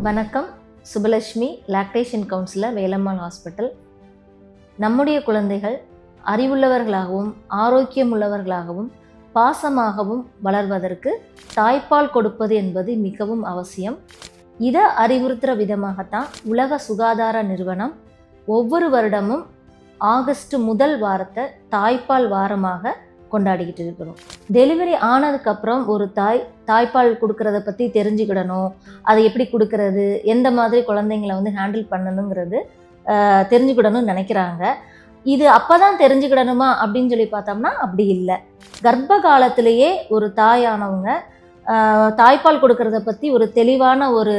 வணக்கம். Subalakshmi lactation councillor, Velammal hospital. நம்முடைய குழந்தைகள் அறிவுள்ளவர்களாகவும் ஆரோக்கியம் உள்ளவர்களாகவும் பாசமாகவும் வளர்வதற்கு தாய்ப்பால் கொடுப்பது என்பது மிகவும் அவசியம். இதை அறிவுறுத்துகிற விதமாகத்தான் உலக சுகாதார நிறுவனம் ஒவ்வொரு வருடமும் ஆகஸ்ட் முதல் வாரத்தை தாய்ப்பால் வாரமாக கொண்டாடிக்கிட்டு இருக்கிறோம். டெலிவரி ஆனதுக்கப்புறம் ஒரு தாய்ப்பால் கொடுக்கறத பற்றி தெரிஞ்சுக்கிடணும், அதை எப்படி கொடுக்கறது, எந்த மாதிரி குழந்தைங்களை ஹேண்டில் பண்ணணுங்கிறது தெரிஞ்சுக்கிடணும்னு நினைக்கிறாங்க. இது அப்போ தான் தெரிஞ்சுக்கிடணுமா அப்படின்னு சொல்லி பார்த்தோம்னா அப்படி இல்லை. கர்ப்ப காலத்திலேயே ஒரு தாயானவங்க தாய்ப்பால் கொடுக்கறத பற்றி ஒரு தெளிவான ஒரு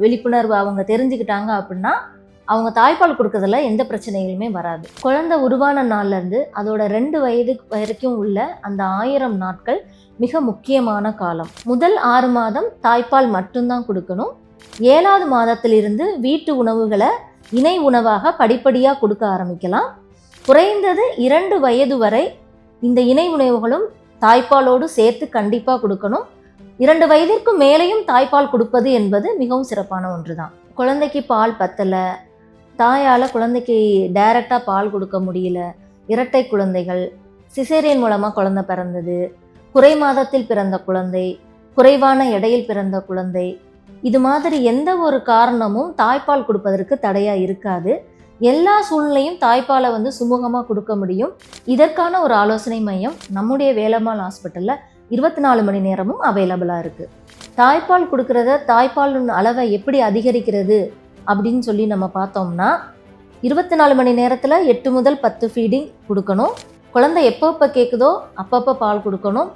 விழிப்புணர்வு அவங்க தெரிஞ்சுக்கிட்டாங்க அப்படின்னா அவங்க தாய்ப்பால் கொடுக்கறதுல எந்த பிரச்சனைகளுமே வராது. குழந்தை உருவான நாள்லேருந்து அதோட 2 வயது வரைக்கும் உள்ள அந்த 1000 நாட்கள் மிக முக்கியமான காலம். முதல் 6 மாதம் தாய்ப்பால் மட்டும்தான் கொடுக்கணும். 7வது மாதத்திலிருந்து வீட்டு உணவுகளை இணை உணவாக படிப்படியாக கொடுக்க ஆரம்பிக்கலாம். குறைந்தது 2 வயது வரை இந்த இணை உணவுகளும் தாய்ப்பாலோடு சேர்த்து கண்டிப்பாக கொடுக்கணும். 2 வயதிற்கு மேலேயும் தாய்ப்பால் கொடுப்பது என்பது மிகவும் சிறப்பான ஒன்று தான். குழந்தைக்கு பால் பத்தலை, தாயால் குழந்தைக்கு டைரெக்டாக பால் கொடுக்க முடியல, இரட்டை குழந்தைகள், சிசேரியன் மூலமாக குழந்தை பிறந்தது, குறை மாதத்தில் பிறந்த குழந்தை, குறைவான எடையில் பிறந்த குழந்தை, இது மாதிரி எந்த ஒரு காரணமும் தாய்ப்பால் கொடுப்பதற்கு தடையாக இருக்காது. எல்லா சூழ்நிலையும் தாய்ப்பாலை சுமூகமாக கொடுக்க முடியும். இதற்கான ஒரு ஆலோசனை மையம் நம்முடைய வேலம்மாள் ஹாஸ்பிட்டலில் 24 மணி நேரமும் அவைலபிளாக இருக்குது. தாய்ப்பால் கொடுக்கறத தாய்ப்பாலின் அளவை எப்படி அதிகரிக்கிறது அப்படின்னு சொல்லி நம்ம பார்த்தோம்னா 24 மணி நேரத்தில் 8 முதல் 10 ஃபீடிங் கொடுக்கணும். குழந்தை எப்பப்போ கேட்குதோ அப்பப்போ பால் கொடுக்கணும்.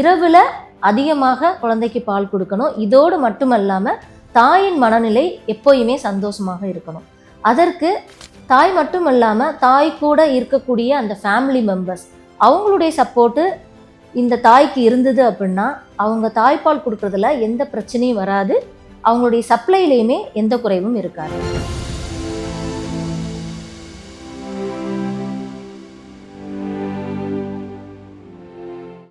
இரவில் அதிகமாக குழந்தைக்கு பால் கொடுக்கணும். இதோடு மட்டுமல்லாமல் தாயின் மனநிலை எப்போயுமே சந்தோஷமாக இருக்கணும். அதற்கு தாய் மட்டும் இல்லாமல் தாய் கூட இருக்கக்கூடிய அந்த ஃபேமிலி மெம்பர்ஸ் அவங்களுடைய சப்போர்ட்டு இந்த தாய்க்கு இருந்தது அப்படின்னா அவங்க தாய்ப்பால் கொடுக்குறதுல எந்த பிரச்சனையும் வராது. அவங்களுடைய சப்ளையிலையுமே எந்த குறைவும் இருக்காது.